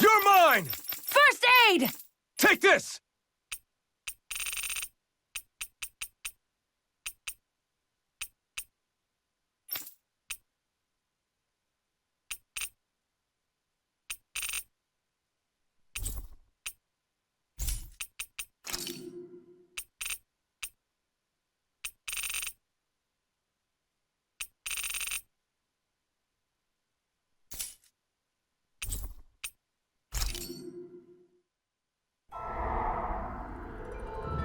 You're mine! First aid! Take this!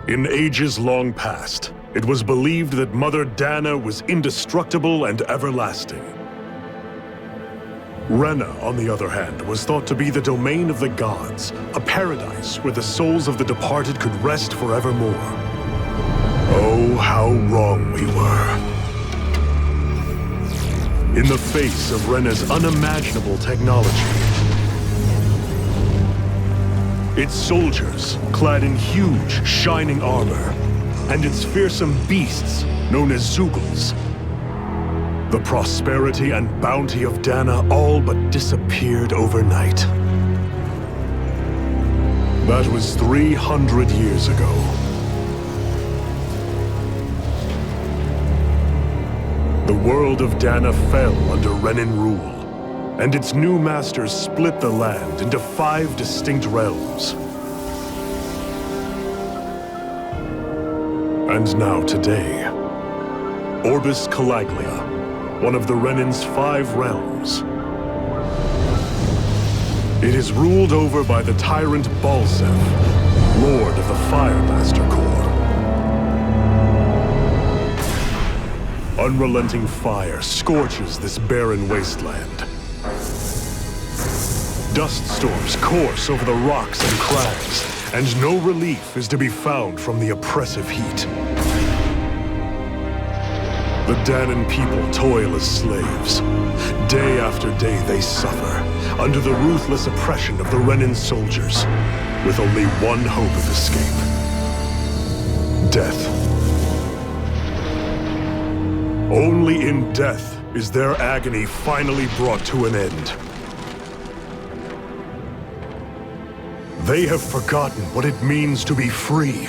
In ages long past, it was believed that Mother Dahna was indestructible and everlasting. Rena, on the other hand, was thought to be the domain of the gods, a paradise where the souls of the departed could rest forevermore. Oh, how wrong we were. In the face of Rena's unimaginable technology, its soldiers, clad in huge, shining armor, and its fearsome beasts, known as Zeugles. The prosperity and bounty of Dahna all but disappeared overnight. That was 300 years ago. The world of Dahna fell under Renin rule, and its new masters split the land into 5 distinct realms. And now today, Orbis Calaglia, one of the Renin's 5 realms. It is ruled over by the tyrant Balsef, Lord of the Firemaster Corps. Unrelenting fire scorches this barren wasteland. Dust storms course over the rocks and crags, and no relief is to be found from the oppressive heat. The Dahnan people toil as slaves. Day after day they suffer, under the ruthless oppression of the Renin soldiers, with only one hope of escape. Death. Only in death is their agony finally brought to an end. They have forgotten what it means to be free.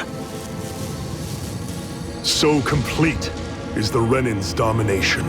So complete is the Renin's domination.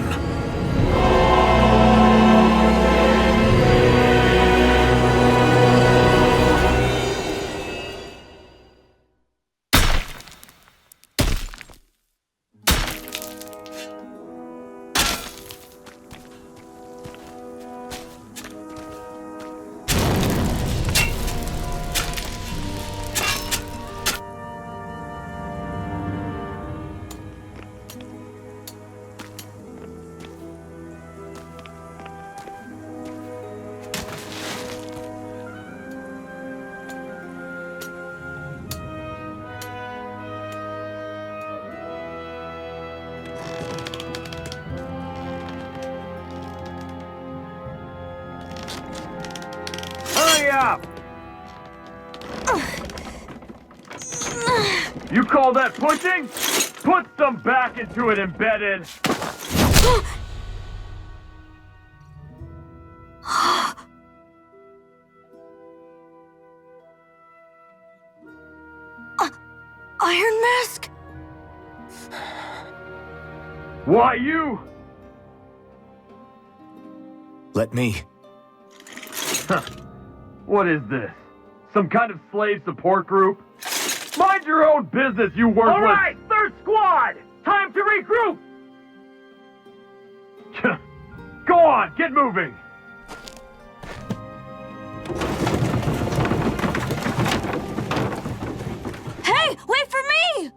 Up! You call that pushing? Put some back into it, embedded! Iron Mask? Why you? Let me. Huh. What is this? Some kind of slave support group? Mind your own business, you worthless! All right, third squad! Time to regroup! Go on, get moving! Hey, wait for me!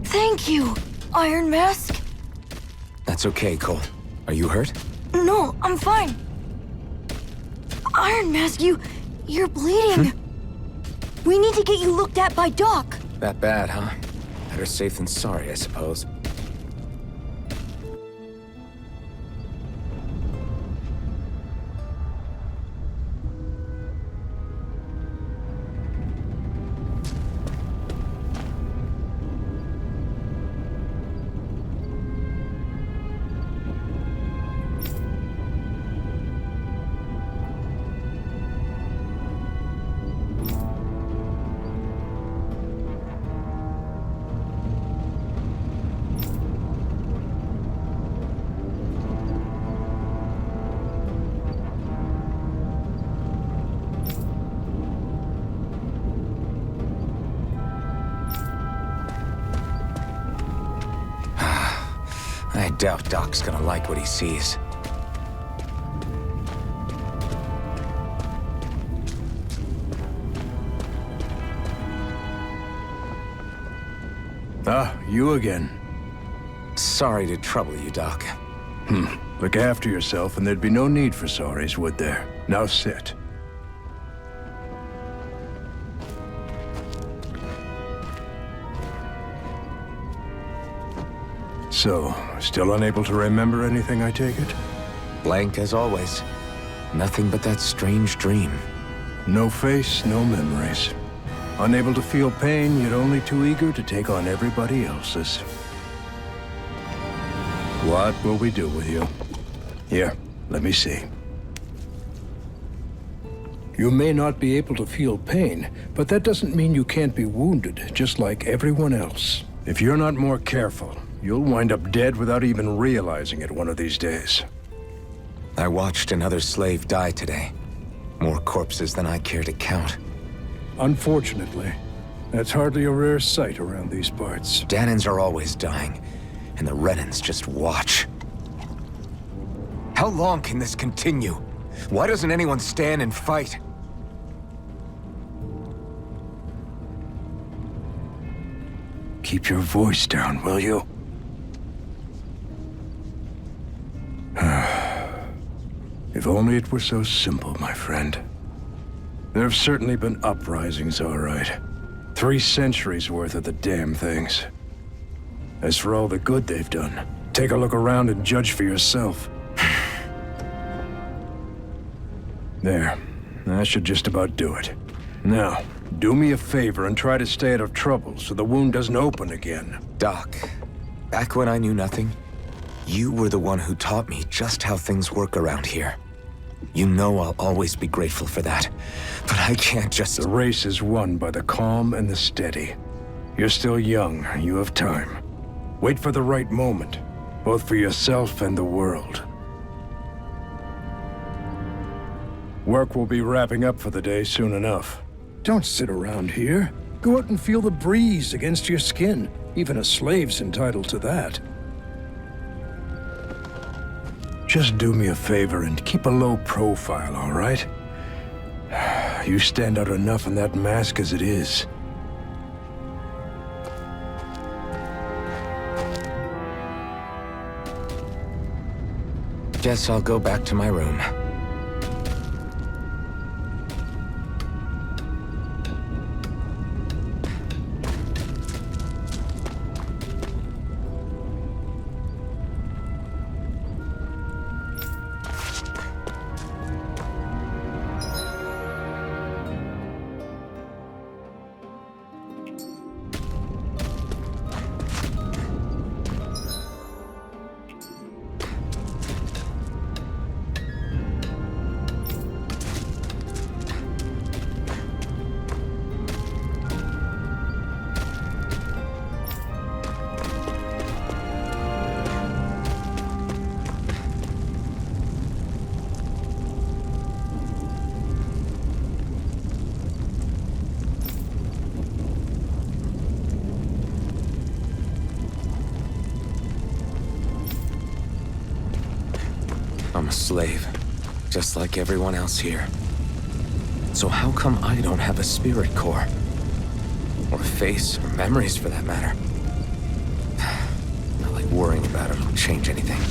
Thank you, Iron Mask. That's okay, Cole. Are you hurt? No, I'm fine. Iron Mask, you're bleeding. We need to get you looked at by Doc. That bad, huh? Better safe than sorry, I suppose. doubt Doc's gonna like what he sees. Ah, you again. Sorry to trouble you, Doc. Look after yourself and there'd be no need for sorries, would there? Now sit. So, still unable to remember anything, I take it? Blank as always. Nothing but that strange dream. No face, no memories. Unable to feel pain, yet only too eager to take on everybody else's. What will we do with you? Here, let me see. You may not be able to feel pain, but that doesn't mean you can't be wounded, just like everyone else. If you're not more careful, you'll wind up dead without even realizing it one of these days. I watched another slave die today. More corpses than I care to count. Unfortunately, that's hardly a rare sight around these parts. Dahnans are always dying, and the renins just watch. How long can this continue? Why doesn't anyone stand and fight? Keep your voice down, will you? If only it were so simple, my friend. There have certainly been uprisings, all right. 3 centuries worth of the damn things. As for all the good they've done, take a look around and judge for yourself. There. That should just about do it. Now, do me a favor and try to stay out of trouble so the wound doesn't open again. Doc, back when I knew nothing, you were the one who taught me just how things work around here. You know I'll always be grateful for that, but I can't just... The race is won by the calm and the steady. You're still young, you have time. Wait for the right moment, both for yourself and the world. Work will be wrapping up for the day soon enough. Don't sit around here. Go out and feel the breeze against your skin. Even a slave's entitled to that. Just do me a favor and keep a low profile, all right? You stand out enough in that mask as it is. Guess I'll go back to my room. I'm a slave, just like everyone else here. So how come I don't have a spirit core? Or a face, or memories for that matter? Not like worrying about it will change anything.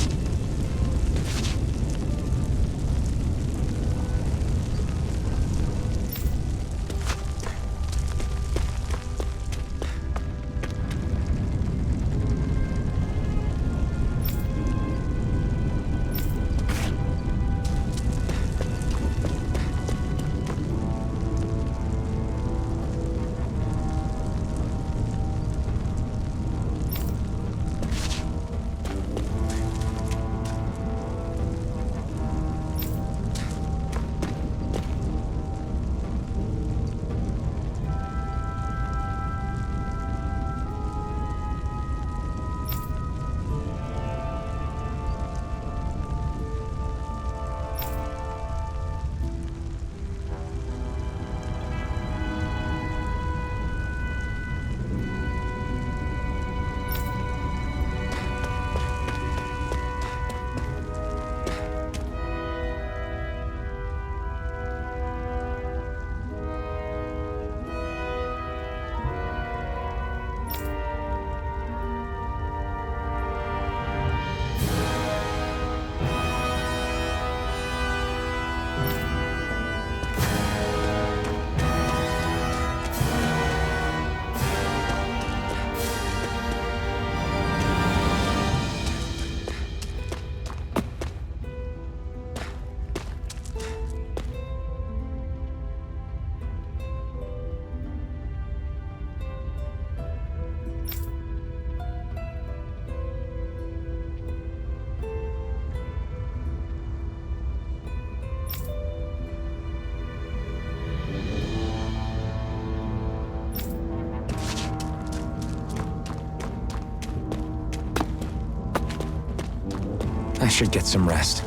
I should get some rest.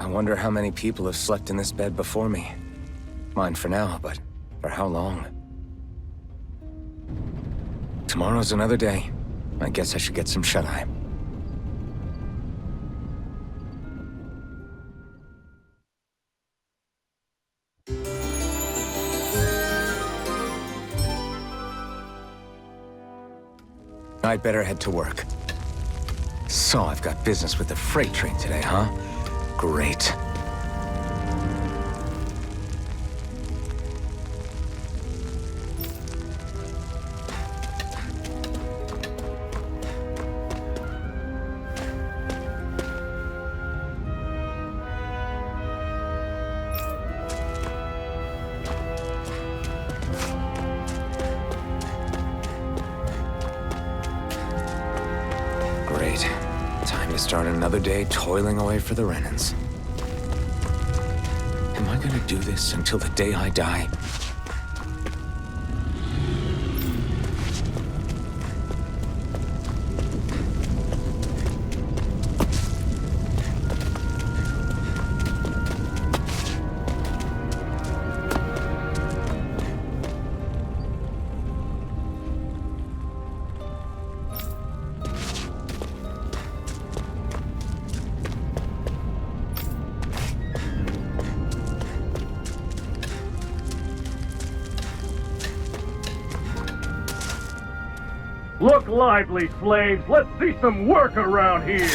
I wonder how many people have slept in this bed before me. Mine for now, but for how long? Tomorrow's another day. I guess I should get some shut-eye. I'd better head to work. So, I've got business with the freight train today, huh? Great. Great. Time to start another day toiling away for the Renins. Am I gonna do this until the day I die? Look lively, slaves! Let's see some work around here!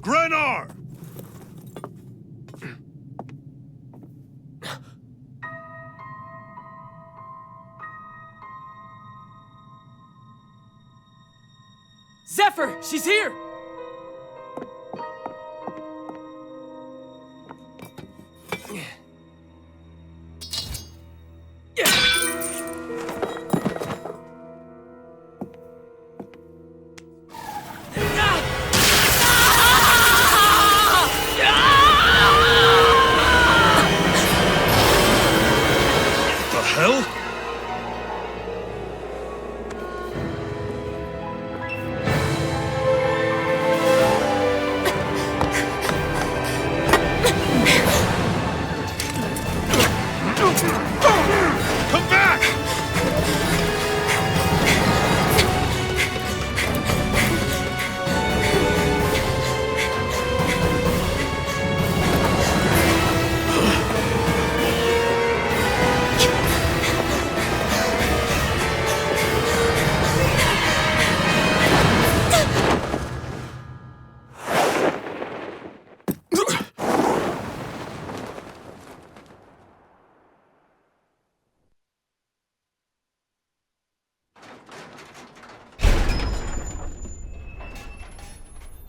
Grenar! Zephyr! She's here! The hell? Come back!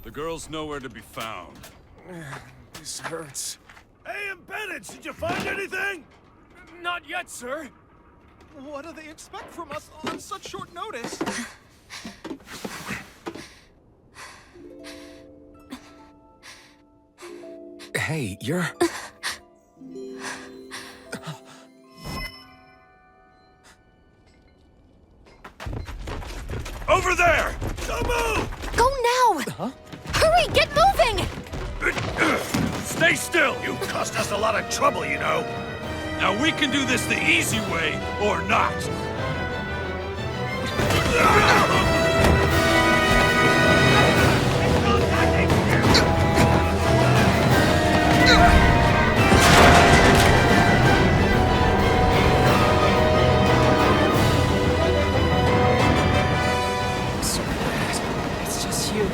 The girl's nowhere to be found. This hurts. Hey, Bennett, did you find anything? Not yet, sir! What do they expect from us on such short notice? Hey, you're... Over there! Don't move! Go now! Huh? Hurry, get moving! Stay still! You cost us a lot of trouble, you know. Now we can do this the easy way, or not. So bad. It's just you.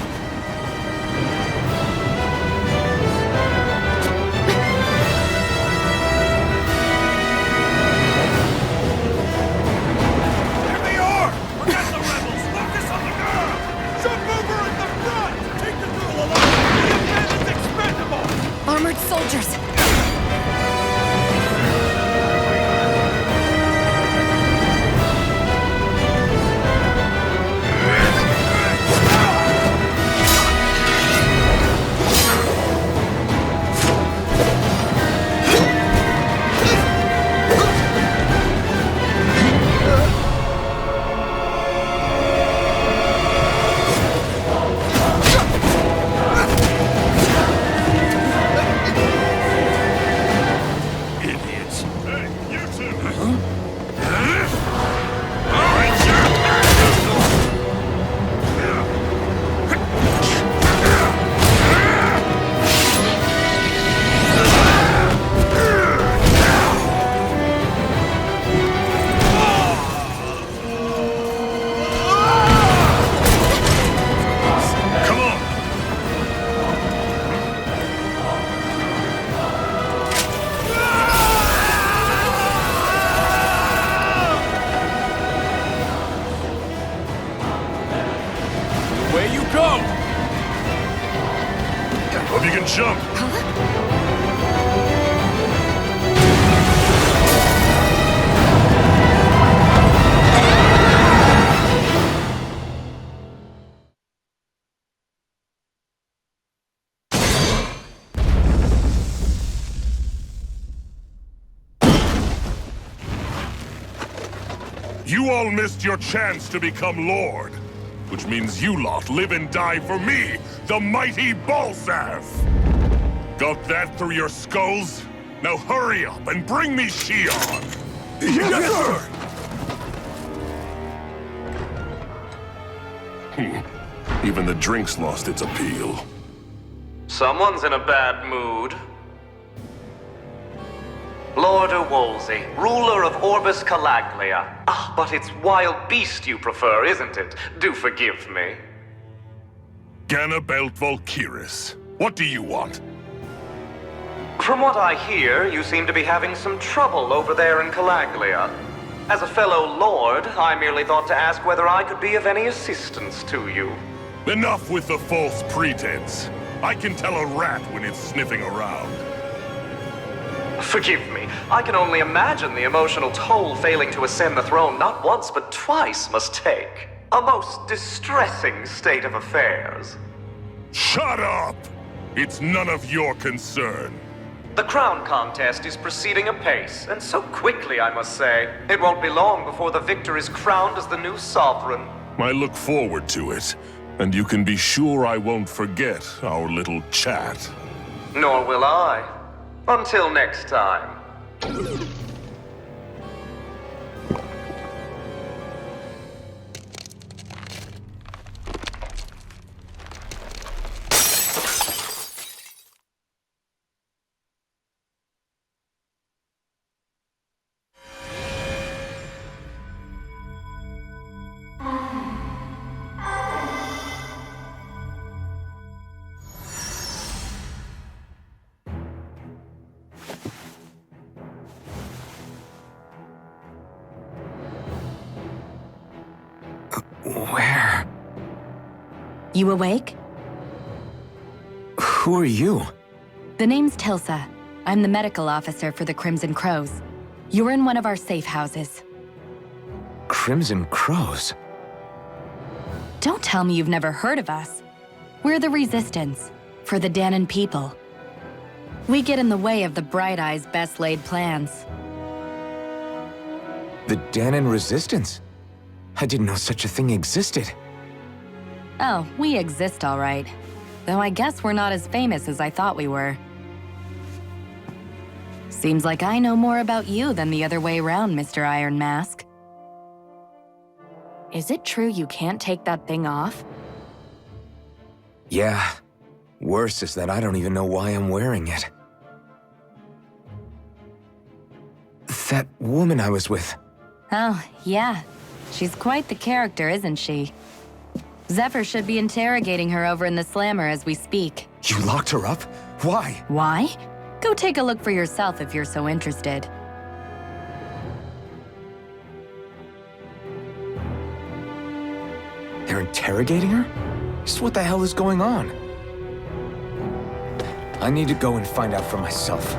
armored soldiers! Hope you can jump. You all missed your chance to become Lord. Which means you lot live and die for me, the mighty Balsav! Got that through your skulls? Now hurry up and bring me Shionne! Yes, sir! Even the drink's lost its appeal. Someone's in a bad mood. Lord Wolsey, ruler of Orbis Calaglia. Ah, but it's wild beast you prefer, isn't it? Do forgive me. Ganabelt Volkiris, what do you want? From what I hear, you seem to be having some trouble over there in Calaglia. As a fellow lord, I merely thought to ask whether I could be of any assistance to you. Enough with the false pretense. I can tell a rat when it's sniffing around. Forgive me. I can only imagine the emotional toll failing to ascend the throne not once but twice must take. A most distressing state of affairs. Shut up! It's none of your concern. The crown contest is proceeding apace, and so quickly, I must say. It won't be long before the victor is crowned as the new sovereign. I look forward to it, and you can be sure I won't forget our little chat. Nor will I. Until next time. Where? You awake? Who are you? The name's Tilsa. I'm the medical officer for the Crimson Crows. You're in one of our safe houses. Crimson Crows? Don't tell me you've never heard of us. We're the Resistance, for the Dahnan people. We get in the way of the Bright Eye's best-laid plans. The Dahnan Resistance? I didn't know such a thing existed. Oh, we exist all right. Though I guess we're not as famous as I thought we were. Seems like I know more about you than the other way around, Mr. Iron Mask. Is it true you can't take that thing off? Yeah. Worse is that I don't even know why I'm wearing it. That woman I was with. Oh, yeah. She's quite the character, isn't she? Zephyr should be interrogating her over in the Slammer as we speak. You locked her up? Why? Why? Go take a look for yourself if you're so interested. They're interrogating her? Just what the hell is going on? I need to go and find out for myself.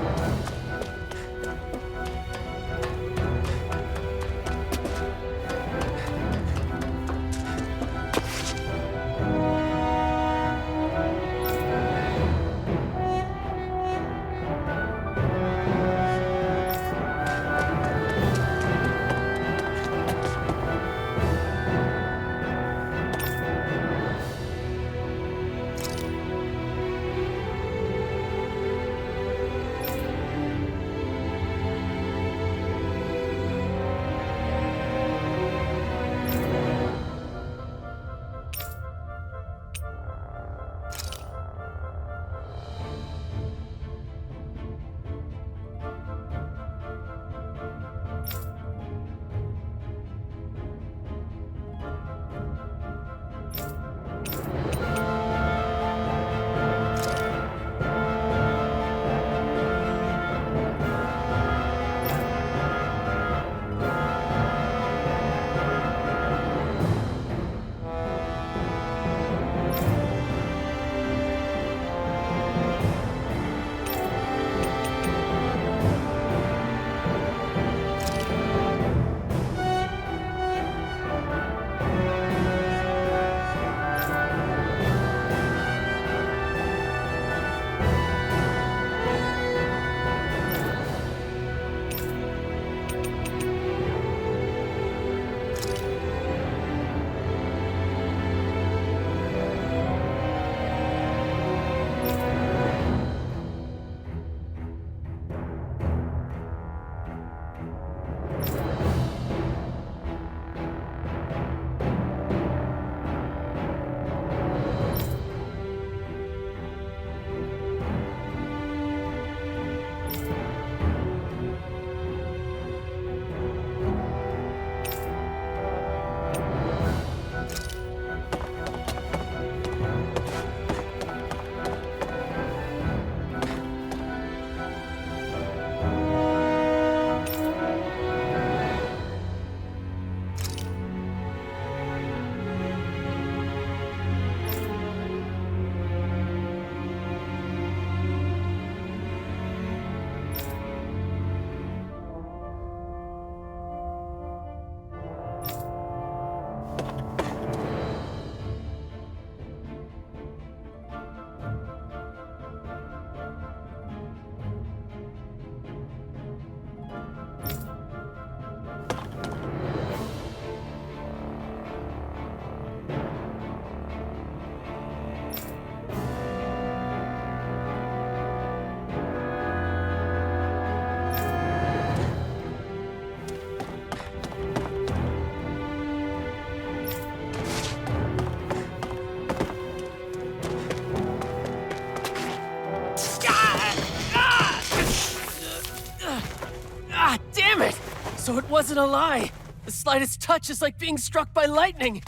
So it wasn't a lie. The slightest touch is like being struck by lightning.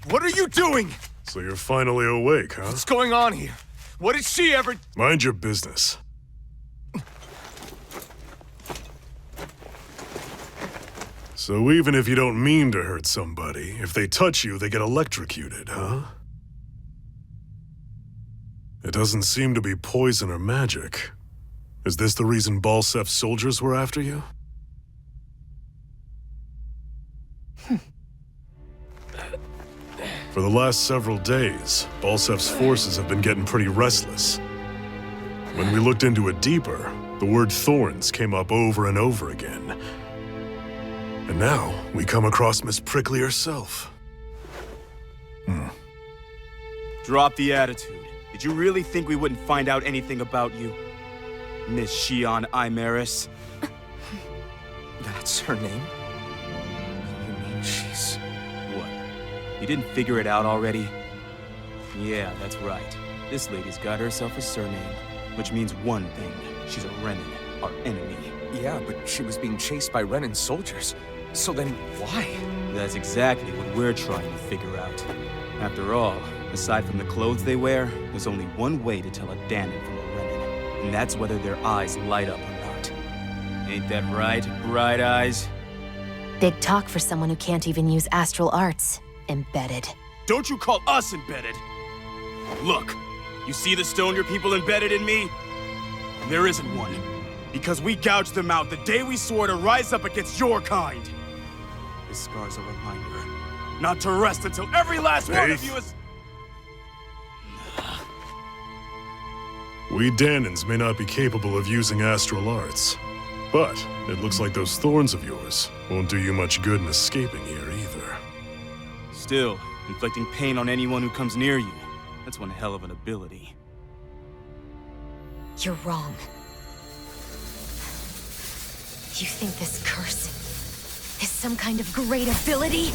What are you doing? So you're finally awake, huh? What's going on here? What did she ever... Mind your business. So even if you don't mean to hurt somebody, if they touch you, they get electrocuted, huh? It doesn't seem to be poison or magic. Is this the reason Balsef's soldiers were after you? For the last several days, Balsef's forces have been getting pretty restless. When we looked into it deeper, the word thorns came up over and over again. And now, we come across Miss Prickly herself. Drop the attitude. Did you really think we wouldn't find out anything about you? Miss Shionne Imaris? That's her name? You mean she's... What? You didn't figure it out already? Yeah, that's right. This lady's got herself a surname, which means one thing. She's a renin, our enemy. Yeah, but she was being chased by Renan's soldiers. So then, why? That's exactly what we're trying to figure out. After all, aside from the clothes they wear, there's only one way to tell a Dahna from a renin, and that's whether their eyes light up or not. Ain't that right, Bright Eyes? Big talk for someone who can't even use astral arts. Embedded. Don't you call us embedded! Look, you see the stone your people embedded in me? And there isn't one. Because we gouged them out the day we swore to rise up against your kind. This scar's a reminder. Not to rest until every last one of you is... We Dahnans may not be capable of using astral arts, but it looks like those thorns of yours won't do you much good in escaping here either. Still, inflicting pain on anyone who comes near you. That's one hell of an ability. You're wrong. You think this curse is some kind of great ability?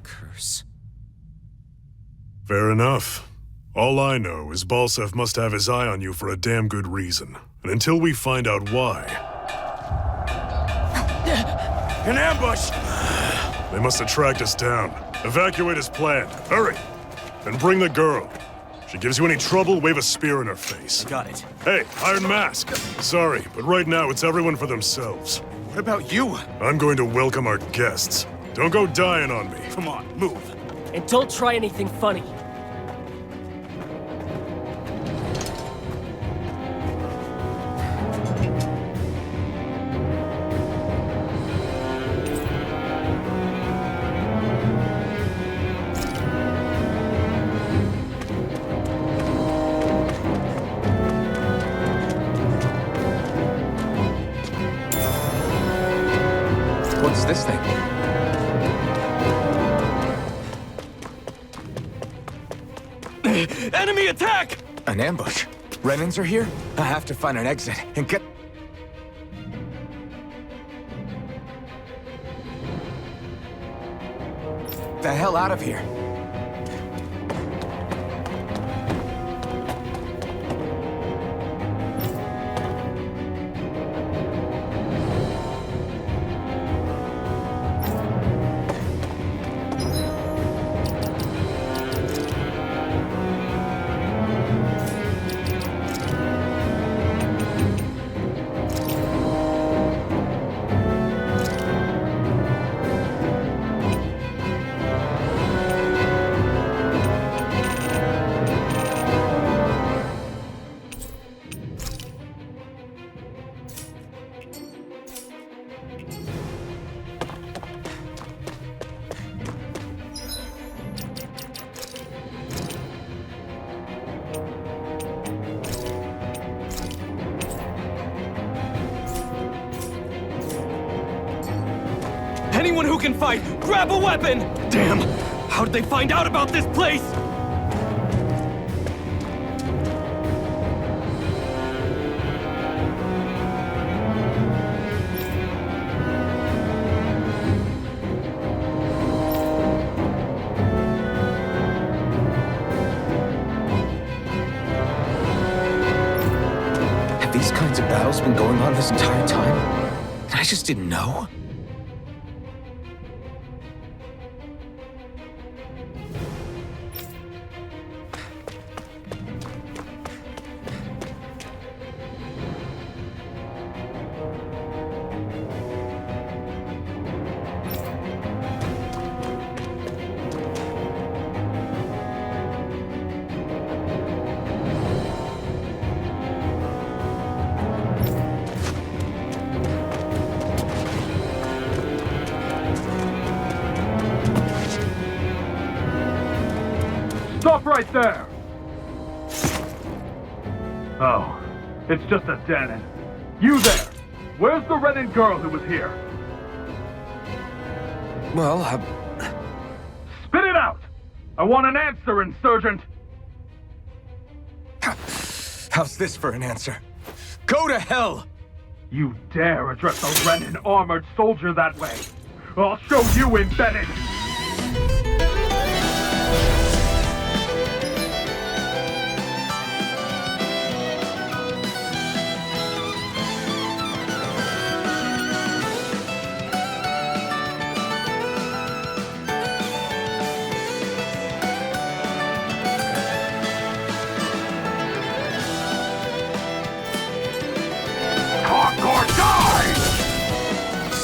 Curse. Fair enough. All I know is Balsef must have his eye on you for a damn good reason. And until we find out why... An ambush! They must have tracked us down. Evacuate as planned. Hurry! And bring the girl. If she gives you any trouble, wave a spear in her face. Got it. Hey, Iron Mask! Sorry, but right now it's everyone for themselves. What about you? I'm going to welcome our guests. Don't go dying on me. Come on, move. And don't try anything funny. What's this thing? Enemy attack! An ambush. Renins are here? I have to find an exit and get... the hell out of here. Anyone who can fight, grab a weapon! Damn! How did they find out about this place? Have these kinds of battles been going on this entire time? And I just didn't know? Stop right there! Oh, it's just a Dahna. You there! Where's the Renin girl who was here? Well, Spit it out! I want an answer, Insurgent! how's this for an answer? Go to hell! You dare address a Renin armored soldier that way? I'll show you embedded!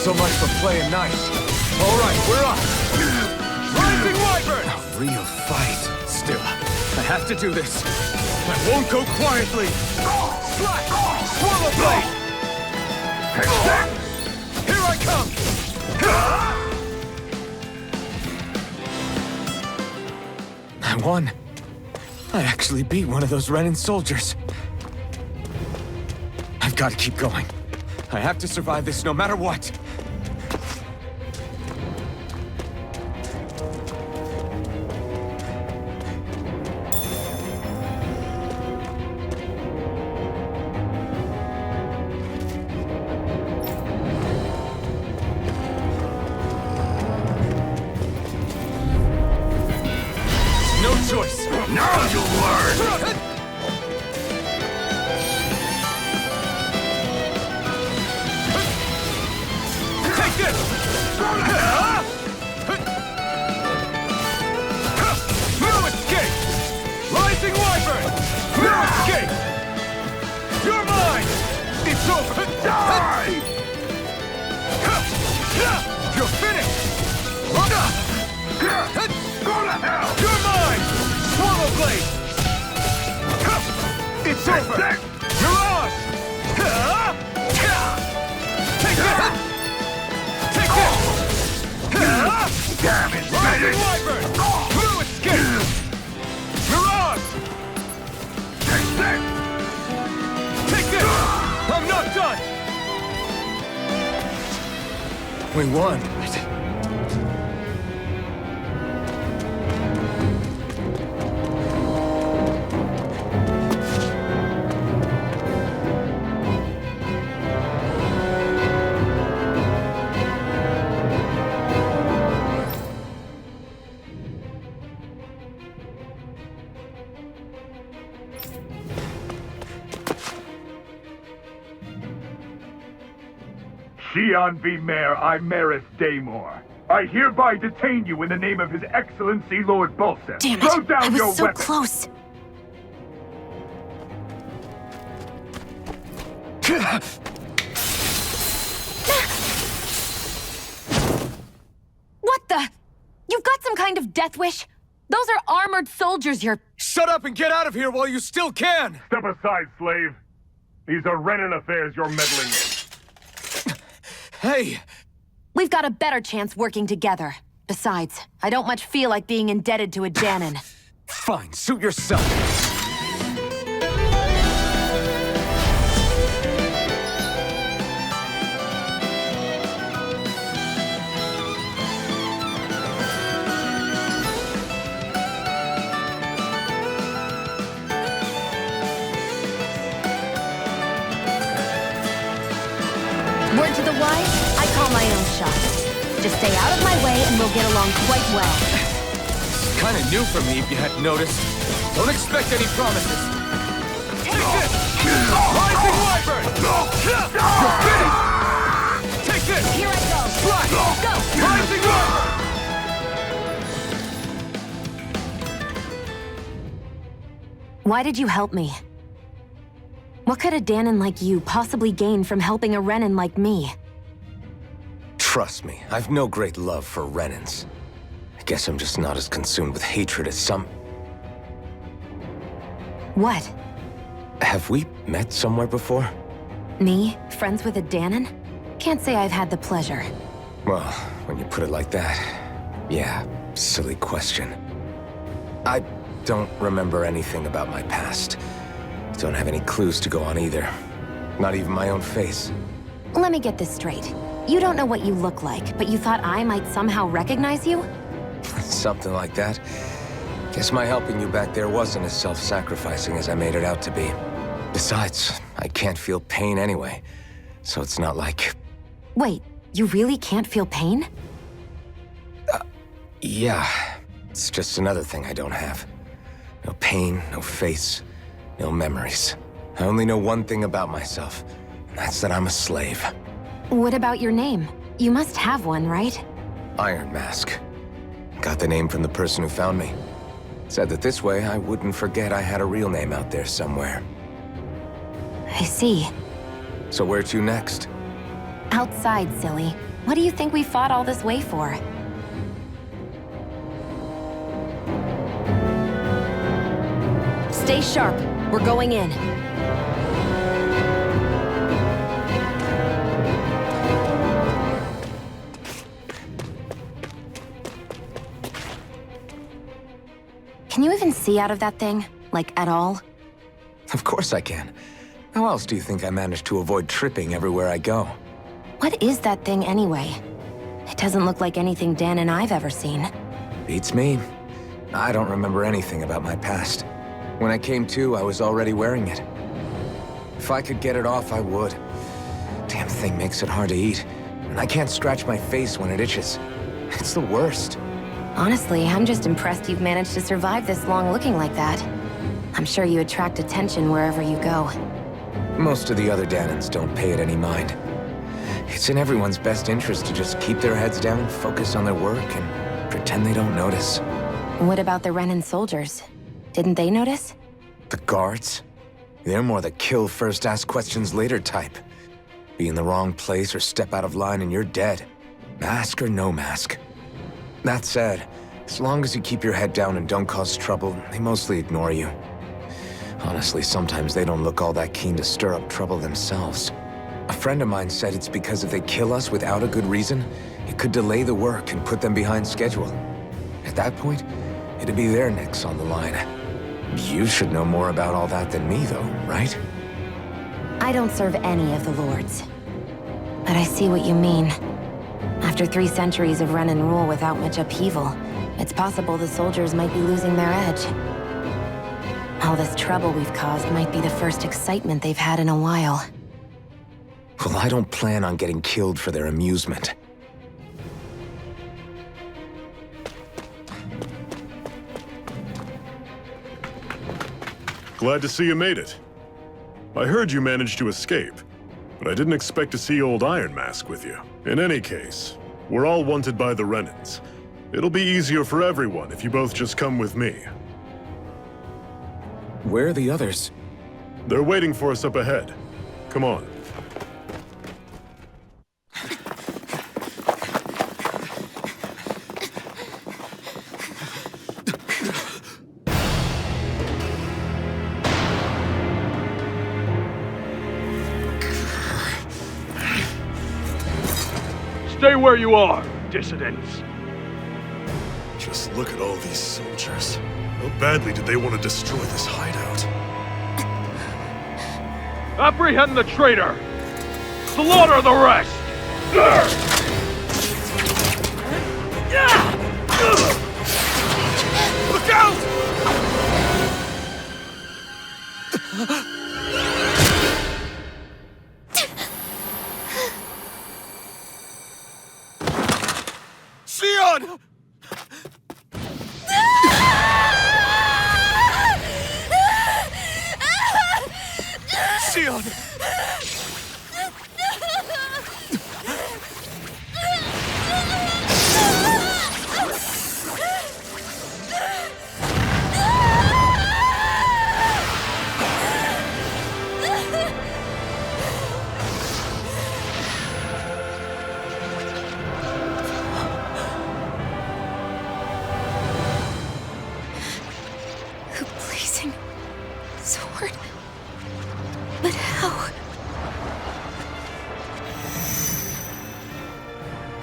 So much for playing nice. All right, we're on. Rising Wyvern! A real fight. Still, I have to do this. I won't go quietly. Slap! Swallow blade! Here I come! I won. I actually beat one of those Renin soldiers. I've got to keep going. I have to survive this no matter what. No choice. Now you'll learn! Take this! No escape! Rising Wyvern! No escape! You're mine! It's over! Die! You're finished! Go to hell! You're mine! Swallow blade! It's over! Mirage! Take this! Take this! Damn it, Rising finish! Wyvern! No escape! Mirage! Take this! Take this! I'm not done! We won. Shionne v. Mayor Imaris Daymore. I hereby detain you in the name of His Excellency Lord Bulseth. Damn Throw it! down I your was so weapon. close. What the? You've got some kind of death wish? Those are armored soldiers you're... Shut up and get out of here while you still can! Step aside, slave. These are Renin affairs you're meddling in. Hey! We've got a better chance working together. Besides, I don't much feel like being indebted to a Danon. Fine, suit yourself. Word to the wise, I call my own shots. Just stay out of my way and we'll get along quite well. It's kind of new for me, if you hadn't noticed. Don't expect any promises. Take this! Rising Wyvern! You're finished! Take this! Here I go! Slash! Go! Rising Wyvern! Why did you help me? What could a Danon like you possibly gain from helping a Renin like me? Trust me, I've no great love for Renins. I guess I'm just not as consumed with hatred as some... What? Have we met somewhere before? Me? Friends with a Danon? Can't say I've had the pleasure. Well, when you put it like that, yeah, silly question. I don't remember anything about my past. Don't have any clues to go on either. Not even my own face. Let me get this straight. You don't know what you look like, but you thought I might somehow recognize you? Something like that. Guess my helping you back there wasn't as self-sacrificing as I made it out to be. Besides, I can't feel pain anyway, so it's not like... Wait, you really can't feel pain? Yeah. It's just another thing I don't have. No pain, no face, no memories. I only know one thing about myself, and that's that I'm a slave. What about your name? You must have one, right? Iron Mask. Got the name from the person who found me. Said that this way I wouldn't forget I had a real name out there somewhere. I see. So where to next? Outside, silly. What do you think we fought all this way for? Stay sharp. We're going in. Can you even see out of that thing? Like, at all? Of course I can. How else do you think I managed to avoid tripping everywhere I go? What is that thing anyway? It doesn't look like anything Dan and I've ever seen. Beats me. I don't remember anything about my past. When I came to, I was already wearing it. If I could get it off, I would. Damn thing makes it hard to eat. And I can't scratch my face when it itches. It's the worst. Honestly, I'm just impressed you've managed to survive this long looking like that. I'm sure you attract attention wherever you go. Most of the other Dahnans don't pay it any mind. It's in everyone's best interest to just keep their heads down, focus on their work, and pretend they don't notice. What about the Renin soldiers? Didn't they notice? The guards? They're more the kill first, ask questions later type. Be in the wrong place or step out of line and you're dead. Mask or no mask. That said, as long as you keep your head down and don't cause trouble, they mostly ignore you. Honestly, sometimes they don't look all that keen to stir up trouble themselves. A friend of mine said it's because if they kill us without a good reason, it could delay the work and put them behind schedule. At that point, it'd be their necks on the line. You should know more about all that than me, though, right? I don't serve any of the lords. But I see what you mean. After 3 centuries of Renin rule without much upheaval, it's possible the soldiers might be losing their edge. All this trouble we've caused might be the first excitement they've had in a while. Well, I don't plan on getting killed for their amusement. Glad to see you made it. I heard you managed to escape, but I didn't expect to see old Iron Mask with you. In any case, we're all wanted by the Renins. It'll be easier for everyone if you both just come with me. Where are the others? They're waiting for us up ahead. Come on. Stay where you are, dissidents. Just look at all these soldiers. How badly did they want to destroy this hideout? Apprehend the traitor! Slaughter the rest! Look out! Shionne! Shionne! A blazing sword. But how?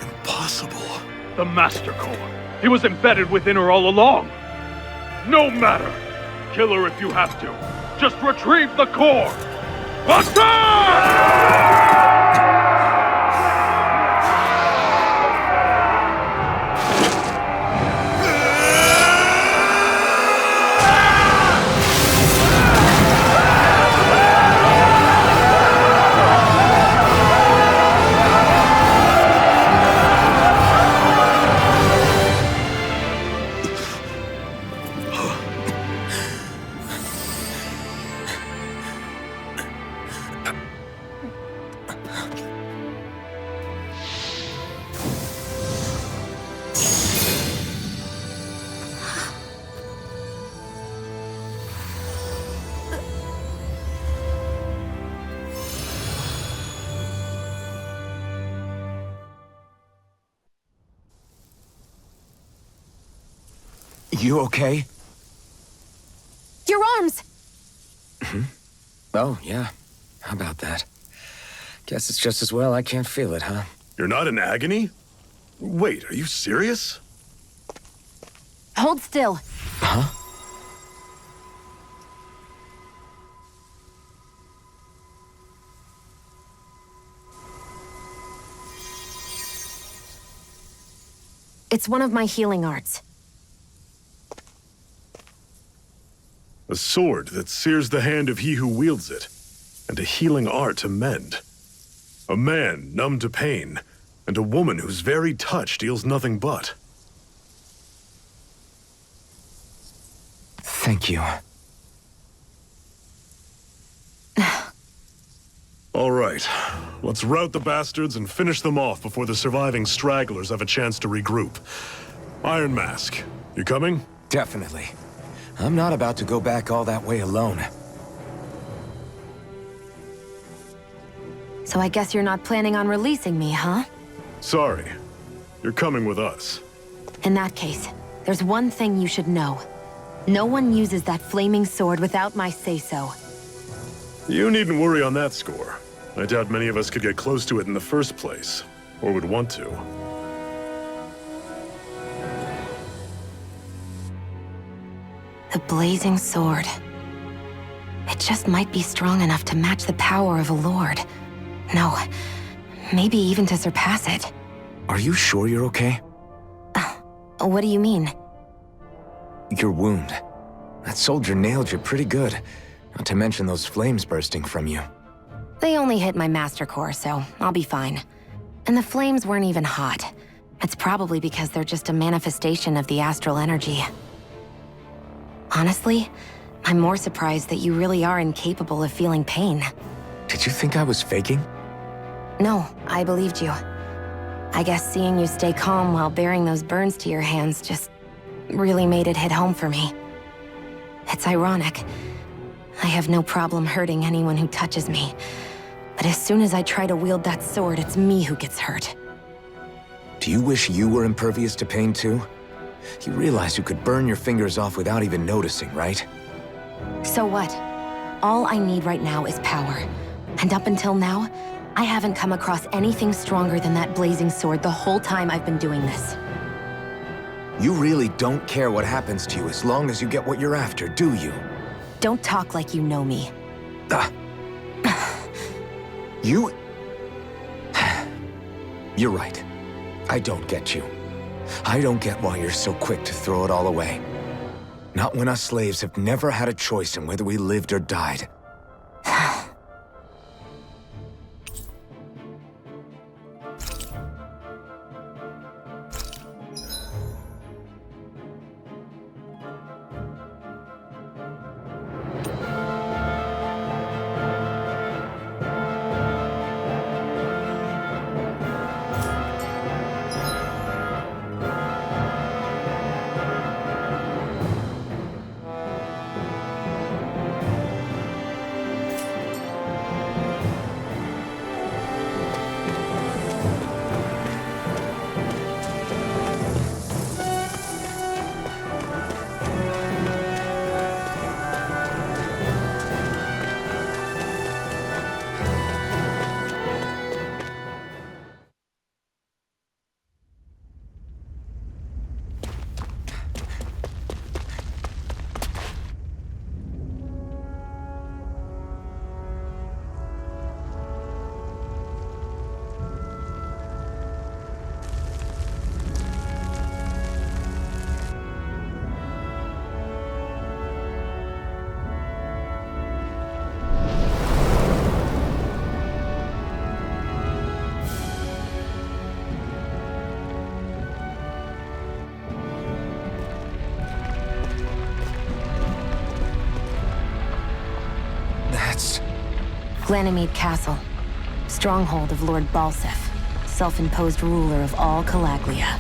Impossible. The Master Core. He was embedded within her all along. No matter. Kill her if you have to. Just retrieve the core. Attack! You okay? Your arms! Oh, yeah. How about that? Guess it's just as well I can't feel it, huh? You're not in agony? Wait, are you serious? Hold still. Huh? It's one of my healing arts. A sword that sears the hand of he who wields it, and a healing art to mend. A man numb to pain, and a woman whose very touch deals nothing but. Thank you. All right, let's rout the bastards and finish them off before the surviving stragglers have a chance to regroup. Iron Mask, you coming? Definitely. I'm not about to go back all that way alone. So I guess you're not planning on releasing me, huh? Sorry, you're coming with us. In that case, there's one thing you should know. No one uses that flaming sword without my say-so. You needn't worry on that score. I doubt many of us could get close to it in the first place, or would want to. The blazing sword. It just might be strong enough to match the power of a lord. No, maybe even to surpass it. Are you sure you're okay? What do you mean? Your wound. That soldier nailed you pretty good. Not to mention those flames bursting from you. They only hit my master core, so I'll be fine. And the flames weren't even hot. It's probably because they're just a manifestation of the astral energy. Honestly, I'm more surprised that you really are incapable of feeling pain. Did you think I was faking? No, I believed you. I guess seeing you stay calm while bearing those burns to your hands just really made it hit home for me. It's ironic. I have no problem hurting anyone who touches me. But as soon as I try to wield that sword, it's me who gets hurt. Do you wish you were impervious to pain too? You realize you could burn your fingers off without even noticing, right? So what? All I need right now is power. And up until now, I haven't come across anything stronger than that blazing sword the whole time I've been doing this. You really don't care what happens to you as long as you get what you're after, do you? Don't talk like you know me. You... You're right. I don't get you. I don't get why you're so quick to throw it all away. Not when us slaves have never had a choice in whether we lived or died. Ganymede Castle, stronghold of Lord Balsef, self-imposed ruler of all Calaglia.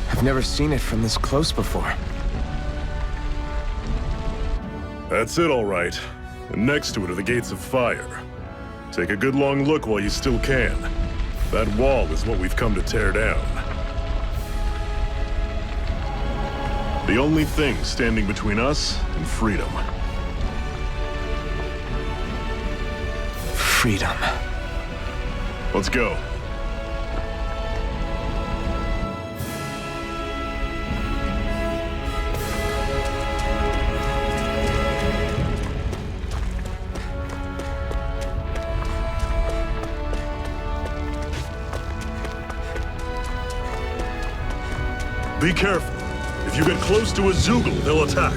I've never seen it from this close before. That's it, all right. And next to it are the gates of fire. Take a good long look while you still can. That wall is what we've come to tear down. The only thing standing between us and freedom. freedom. Let's go. Be careful. If you get close to a Zoogle, they'll attack.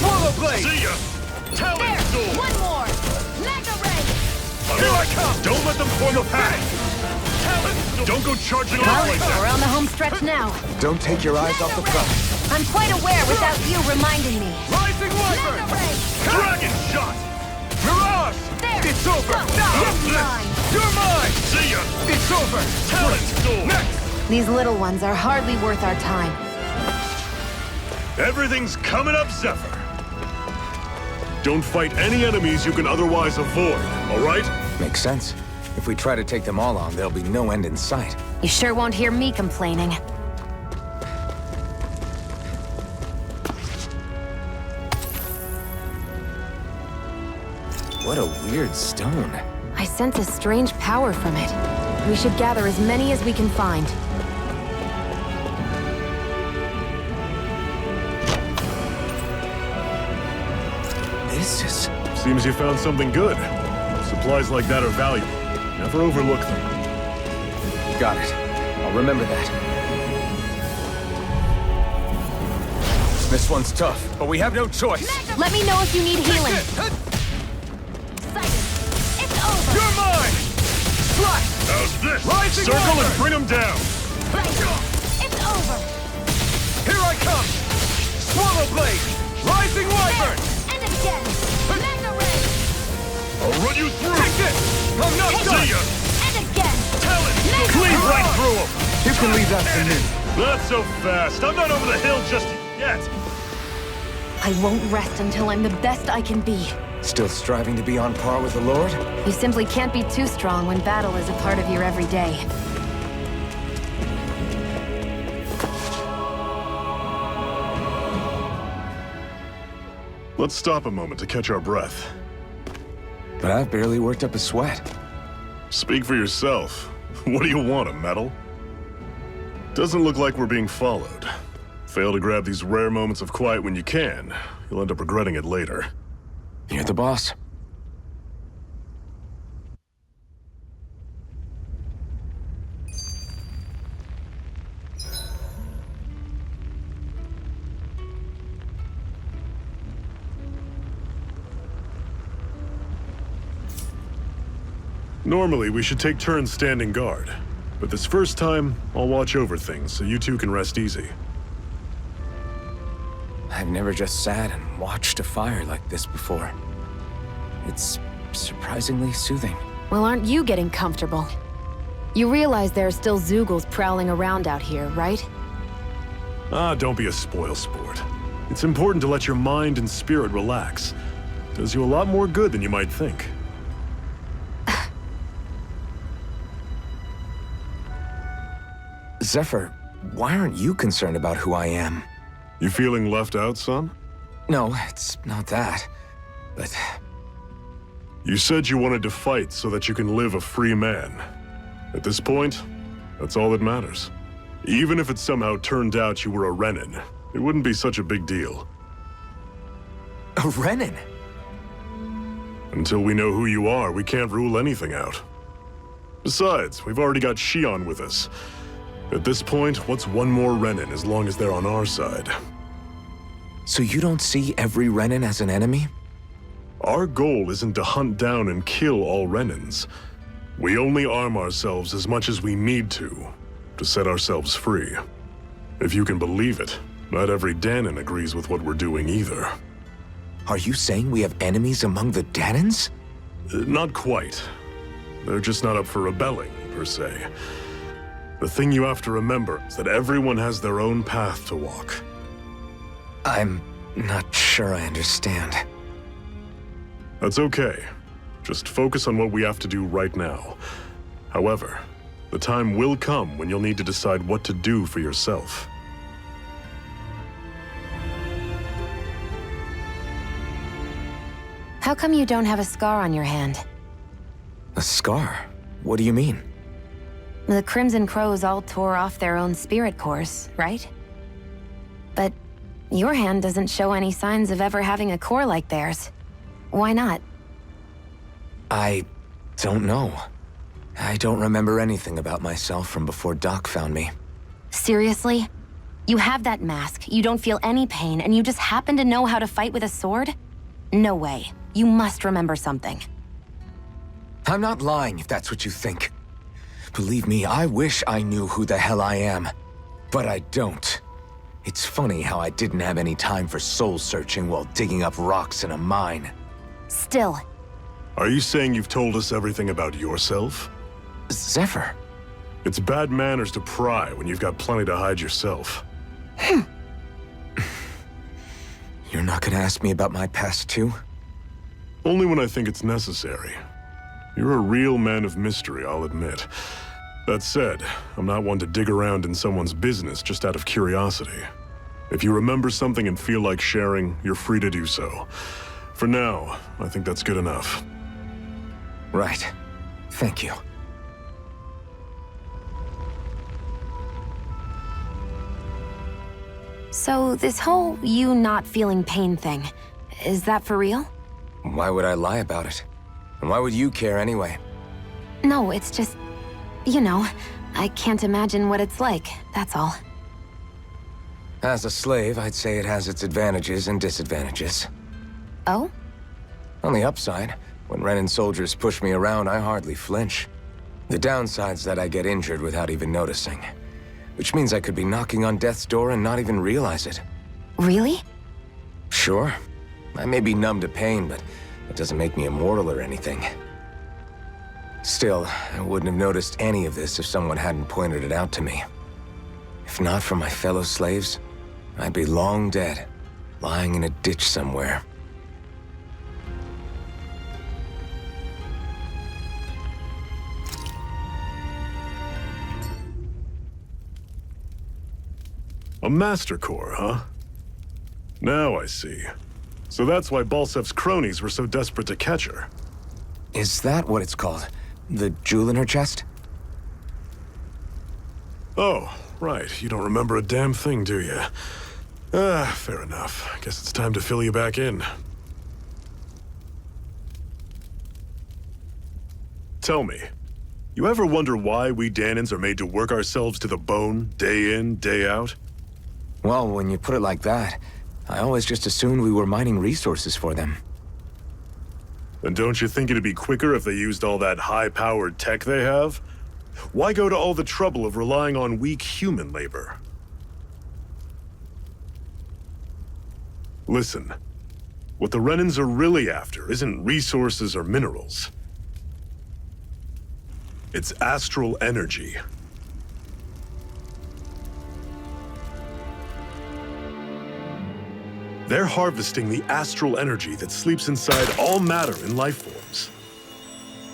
Swallow blade! See ya! Talon Sword! One more! Mega Ray! Here I come! Don't let them form a pack! Talon Sword! Don't go charging off like We're that! on the home stretch now. Don't take your eyes off the prize. I'm quite aware without you reminding me. Rising Wyvern! Mega Ray! Dragon Shot! Mirage! There! It's over! Go! How's You're this? mine! You're mine! See ya! It's over! Talon Sword! Next! These little ones are hardly worth our time. Everything's coming up, Zephyr! Don't fight any enemies you can otherwise avoid, alright? Makes sense. If we try to take them all on, there'll be no end in sight. You sure won't hear me complaining. What a weird stone. I sense a strange power from it. We should gather as many as we can find. This is... Seems you found something good. Supplies like that are valuable. Never overlook them. Got it. I'll remember that. This one's tough, but we have no choice. Let me know if you need healing. It's over! You're mine! Slash! How's this? Rising Circle Wyvern! and bring them down! It's over! Here I come! Swallow blade! Rising Wyvern! And again! Mega Ray! I'll run you through! Take this! I'm not done! See ya! And again! Talon! Mega Cleave Ray! right through them! You can leave that to me. Not so fast! I'm not over the hill just yet! I won't rest until I'm the best I can be. Still striving to be on par with the Lord? You simply can't be too strong when battle is a part of your everyday. Let's stop a moment to catch our breath. But I've barely worked up a sweat. Speak for yourself. What do you want, a medal? Doesn't look like we're being followed. Fail to grab these rare moments of quiet when you can. You'll end up regretting it later. You're the boss. Normally, we should take turns standing guard. But this first time, I'll watch over things so you two can rest easy. I've never just sat and watched a fire like this before. It's surprisingly soothing. Well, aren't you getting comfortable? You realize there are still Zoogles prowling around out here, right? Ah, don't be a spoil sport. It's important to let your mind and spirit relax. Does you a lot more good than you might think. Zephyr, why aren't you concerned about who I am? You feeling left out, son? No, it's not that. But You said you wanted to fight so that you can live a free man. At this point, that's all that matters. Even if it somehow turned out you were a renin, it wouldn't be such a big deal. a renin? Until we know who you are, we can't rule anything out. Besides, we've already got Shionne with us. At this point, what's one more renin as long as they're on our side? So you don't see every renin as an enemy? Our goal isn't to hunt down and kill all renins. We only arm ourselves as much as we need to set ourselves free. If you can believe it, not every Dahnan agrees with what we're doing either. Are you saying we have enemies among the Dahnans? Not quite. They're just not up for rebelling, per se. The thing you have to remember is that everyone has their own path to walk. I'm not sure I understand. That's okay. Just focus on what we have to do right now. However, the time will come when you'll need to decide what to do for yourself. How come you don't have a scar on your hand? A scar? What do you mean? The Crimson Crows all tore off their own spirit cores, right? But your hand doesn't show any signs of ever having a core like theirs. Why not? I don't know. I don't remember anything about myself from before Doc found me. Seriously? You have that mask, you don't feel any pain, and you just happen to know how to fight with a sword? No way. You must remember something. I'm not lying if that's what you think. Believe me, I wish I knew who the hell I am. But I don't. It's funny how I didn't have any time for soul searching while digging up rocks in a mine. Still. Are you saying you've told us everything about yourself? Zephyr. It's bad manners to pry when you've got plenty to hide yourself. You're not gonna ask me about my past too? Only when I think it's necessary. You're a real man of mystery, I'll admit. That said, I'm not one to dig around in someone's business just out of curiosity. If you remember something and feel like sharing, you're free to do so. For now, I think that's good enough. Right. Thank you. So this whole you not feeling pain thing, is that for real? Why would I lie about it? And why would you care anyway? No, it's just, you know, I can't imagine what it's like, that's all. As a slave, I'd say it has its advantages and disadvantages. Oh? On the upside, when Renin soldiers push me around, I hardly flinch. The downside's that I get injured without even noticing. Which means I could be knocking on death's door and not even realize it. Really? Sure. I may be numb to pain, but it doesn't make me immortal or anything. Still, I wouldn't have noticed any of this if someone hadn't pointed it out to me. If not for my fellow slaves, I'd be long dead, lying in a ditch somewhere. A Master Core, huh? Now I see. So that's why Balsef's cronies were so desperate to catch her. Is that what it's called? The jewel in her chest? Oh, right. You don't remember a damn thing, do you? Fair enough. Guess it's time to fill you back in. Tell me, you ever wonder why we Dahnans are made to work ourselves to the bone, day in, day out? Well, when you put it like that, I always just assumed we were mining resources for them. And don't you think it'd be quicker if they used all that high-powered tech they have? Why go to all the trouble of relying on weak human labor? Listen, what the Renins are really after isn't resources or minerals. It's astral energy. They're harvesting the astral energy that sleeps inside all matter in life forms.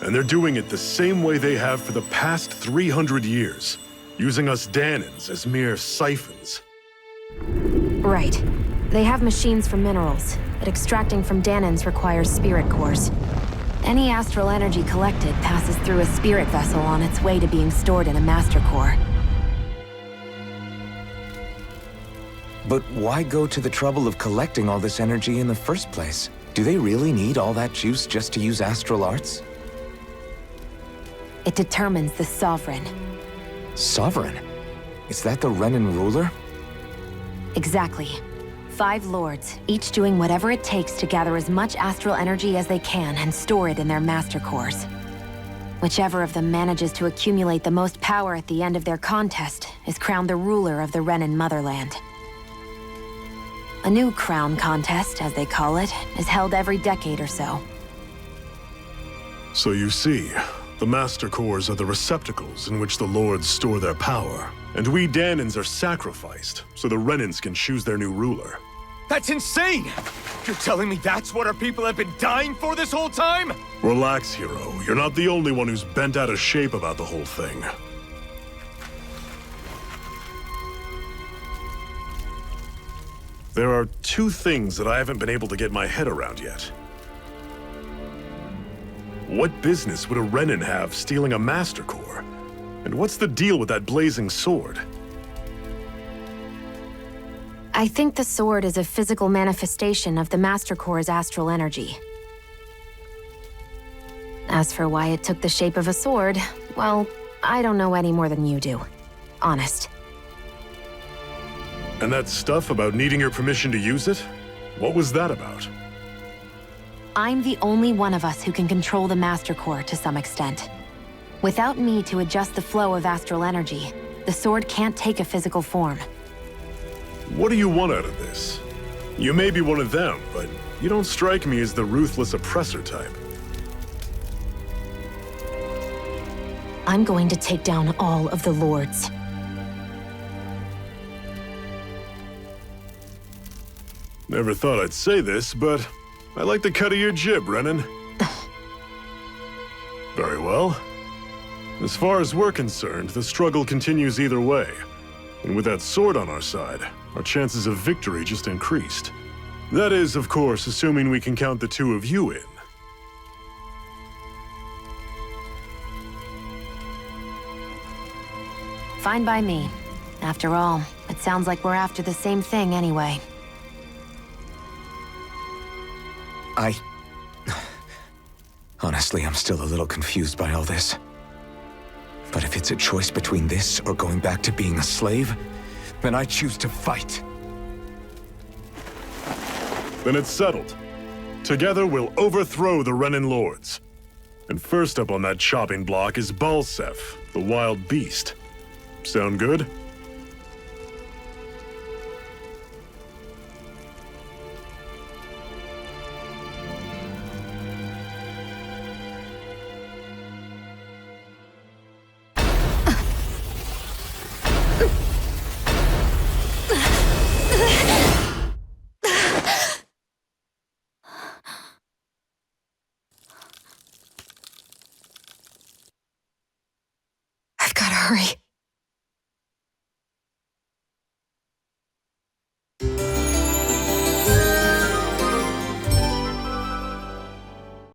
And they're doing it the same way they have for the past 300 years, using us Dahnans as mere siphons. Right. They have machines for minerals, but extracting from Dahnans requires spirit cores. Any astral energy collected passes through a spirit vessel on its way to being stored in a master core. But why go to the trouble of collecting all this energy in the first place? Do they really need all that juice just to use astral arts? It determines the Sovereign. Sovereign? Is that the Renin ruler? Exactly. 5 lords, each doing whatever it takes to gather as much astral energy as they can and store it in their master cores. Whichever of them manages to accumulate the most power at the end of their contest is crowned the ruler of the Renin motherland. A new crown contest, as they call it, is held every decade or so. So you see, the Master Cores are the receptacles in which the Lords store their power. And we Dahnans are sacrificed, so the Renins can choose their new ruler. That's insane! You're telling me that's what our people have been dying for this whole time? Relax, hero. You're not the only one who's bent out of shape about the whole thing. There are 2 things that I haven't been able to get my head around yet. What business would a Renin have stealing a Master Core? And what's the deal with that blazing sword? I think the sword is a physical manifestation of the Master Core's astral energy. As for why it took the shape of a sword, well, I don't know any more than you do. Honest. And that stuff about needing your permission to use it? What was that about? I'm the only one of us who can control the Master Core to some extent. Without me to adjust the flow of astral energy, the sword can't take a physical form. What do you want out of this? You may be one of them, but you don't strike me as the ruthless oppressor type. I'm going to take down all of the lords. Never thought I'd say this, but I like the cut of your jib, Renin. Very well. As far as we're concerned, the struggle continues either way. And with that sword on our side, our chances of victory just increased. That is, of course, assuming we can count the 2 of you in. Fine by me. After all, it sounds like we're after the same thing anyway. Honestly, I'm still a little confused by all this. But if it's a choice between this or going back to being a slave, then I choose to fight. Then it's settled. Together we'll overthrow the Renin Lords. And first up on that chopping block is Balsef, the wild beast. Sound good? I've gotta hurry.